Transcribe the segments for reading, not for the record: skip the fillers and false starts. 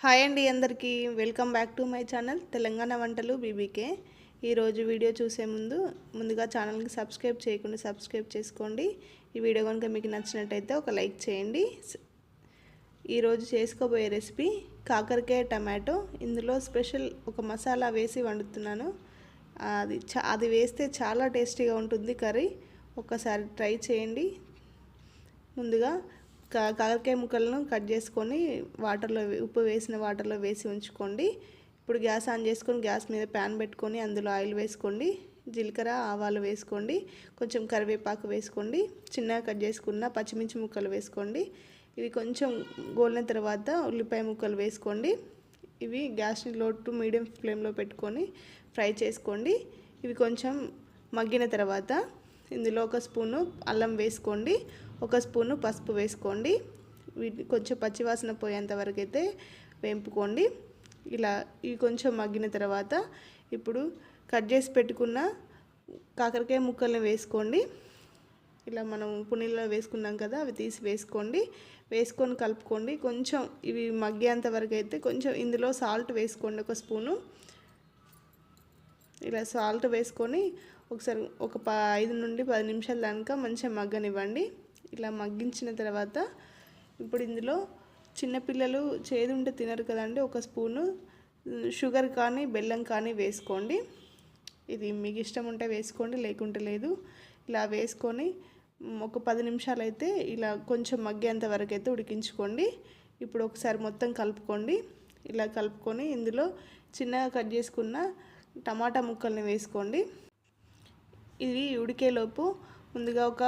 Hi అండి అందరికీ welcome back to my channel Telangana వంటలు బీబీకే. ఈరోజు వీడియో చూసే ముందుగా ఛానల్కి సబ్స్క్రైబ్ చేయకుండా సబ్స్క్రైబ్ చేసుకోండి. ఈ వీడియో కనుక మీకు నచ్చినట్టయితే ఒక లైక్ చేయండి. ఈరోజు చేసుకోబోయే రెసిపీ కాకరకాయ టమాటో. ఇందులో స్పెషల్ ఒక మసాలా వేసి వండుతున్నాను. అది వేస్తే చాలా టేస్టీగా ఉంటుంది కర్రీ. ఒకసారి ట్రై చేయండి. ముందుగా కాకరకాయ ముక్కలను కట్ చేసుకొని వాటర్లో ఉప్పు వేసిన వాటర్లో వేసి ఉంచుకోండి. ఇప్పుడు గ్యాస్ ఆన్ చేసుకొని గ్యాస్ మీద ప్యాన్ పెట్టుకొని అందులో ఆయిల్ వేసుకోండి. జీలకర్ర ఆవాలు వేసుకోండి. కొంచెం కరివేపాకు వేసుకోండి. చిన్నగా కట్ చేసుకున్న పచ్చిమిర్చి ముక్కలు వేసుకోండి. ఇవి కొంచెం గోలిన తర్వాత ఉల్లిపాయ ముక్కలు వేసుకోండి. ఇవి గ్యాస్ని లో టు మీడియం ఫ్లేమ్లో పెట్టుకొని ఫ్రై చేసుకోండి. ఇవి కొంచెం మగ్గిన తర్వాత ఇందులో ఒక స్పూను అల్లం వేసుకోండి. ఒక స్పూను పసుపు వేసుకోండి. వీటిని కొంచెం పచ్చివాసన పోయేంత వరకు అయితే వేపుకోండి. ఇవి కొంచెం మగ్గిన తర్వాత ఇప్పుడు కట్ చేసి పెట్టుకున్న కాకరకాయ ముక్కల్ని వేసుకోండి. ఇలా మనం పునీలో వేసుకున్నాం కదా, అవి తీసి వేసుకోండి. వేసుకొని కలుపుకోండి. కొంచెం ఇవి మగ్గేంత వరకు అయితే కొంచెం ఇందులో సాల్ట్ వేసుకోండి. ఒక స్పూను ఇలా సాల్ట్ వేసుకొని ఒకసారి 5 నుండి 10 నిమిషాల దాకా మంచిగా మగ్గనివ్వండి. ఇలా మగ్గించిన తర్వాత ఇప్పుడు ఇందులో చిన్నపిల్లలు చేదు ఉంటే తినరు కదండి, ఒక స్పూను షుగర్ కానీ బెల్లం కానీ వేసుకోండి. ఇది మీకు ఇష్టం ఉంటే వేసుకోండి, లేకుంటే లేదు. ఇలా వేసుకొని ఒక 10 నిమిషాలు అయితే ఇలా కొంచెం మగ్గేంత వరకు అయితే ఉడికించుకోండి. ఇప్పుడు ఒకసారి మొత్తం కలుపుకోండి. ఇలా కలుపుకొని ఇందులో చిన్నగా కట్ చేసుకున్న టమాటా ముక్కల్ని వేసుకోండి. ఇది ఉడికేలోపు ముందుగా ఒక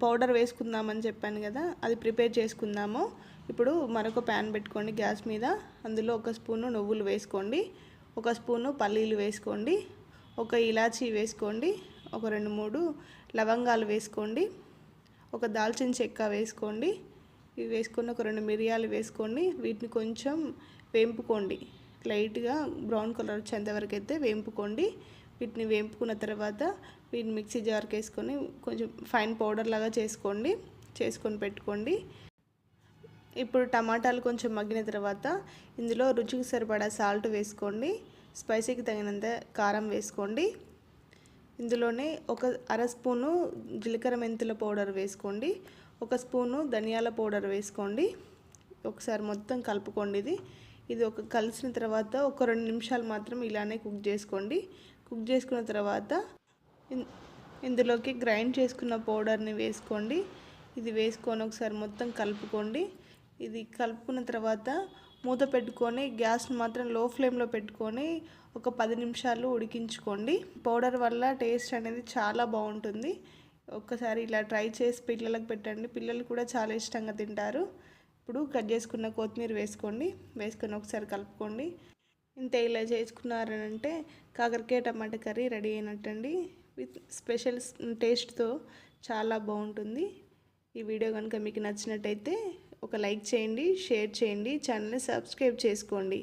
పౌడర్ వేసుకుందామని చెప్పాను కదా, అది ప్రిపేర్ చేసుకుందాము. ఇప్పుడు మరొక ప్యాన్ పెట్టుకోండి గ్యాస్ మీద. అందులో ఒక స్పూను నువ్వులు వేసుకోండి. ఒక స్పూను పల్లీలు వేసుకోండి. ఒక ఇలాచీ వేసుకోండి. ఒక 2-3 లవంగాలు వేసుకోండి. ఒక దాల్చిన చెక్క వేసుకోండి. ఇవి వేసుకొని ఒక 2 మిరియాలు వేసుకోండి. వీటిని కొంచెం వేంపుకోండి. లైట్గా బ్రౌన్ కలర్ వచ్చేంతవరకు అయితే వేంపుకోండి. వీటిని వేంపుకున్న తర్వాత వీటిని మిక్సీ జార్కి వేసుకొని కొంచెం ఫైన్ పౌడర్ లాగా చేసుకొని పెట్టుకోండి. ఇప్పుడు టమాటాలు కొంచెం మగ్గిన తర్వాత ఇందులో రుచికి సరిపడా సాల్ట్ వేసుకోండి. స్పైసీకి తగినంత కారం వేసుకోండి. ఇందులోనే ఒక 1/2 స్పూను జీలకర్ర మెంతుల పౌడర్ వేసుకోండి. ఒక స్పూను ధనియాల పౌడర్ వేసుకోండి. ఒకసారి మొత్తం కలుపుకోండి. ఇది కలిసిన తర్వాత ఒక 2 నిమిషాలు మాత్రం ఇలానే కుక్ చేసుకోండి. కుక్ చేసుకున్న తర్వాత ఇందులోకి గ్రైండ్ చేసుకున్న పౌడర్ని వేసుకోండి. ఇది వేసుకొని ఒకసారి మొత్తం కలుపుకోండి. ఇది కలుపుకున్న తర్వాత మూత పెట్టుకొని గ్యాస్ని మాత్రం లో ఫ్లేమ్లో పెట్టుకొని ఒక 10 నిమిషాలు ఉడికించుకోండి. పౌడర్ వల్ల టేస్ట్ అనేది చాలా బాగుంటుంది. ఒక్కసారి ఇలా ట్రై చేసి పిల్లలకు పెట్టండి. పిల్లలు కూడా చాలా ఇష్టంగా తింటారు. ఇప్పుడు కట్ చేసుకున్న కొత్తిమీర వేసుకోండి. వేసుకొని ఒకసారి కలుపుకోండి. ఇంత ఇలా చేసుకున్నారనంటే కాకరకాయ టమాటా కర్రీ రెడీ అయినట్టండి. విత్ స్పెషల్ టేస్ట్తో చాలా బాగుంటుంది. ఈ వీడియో కనుక మీకు నచ్చినట్టయితే ఒక లైక్ చేయండి, షేర్ చేయండి, ఛానల్ని సబ్స్క్రైబ్ చేసుకోండి.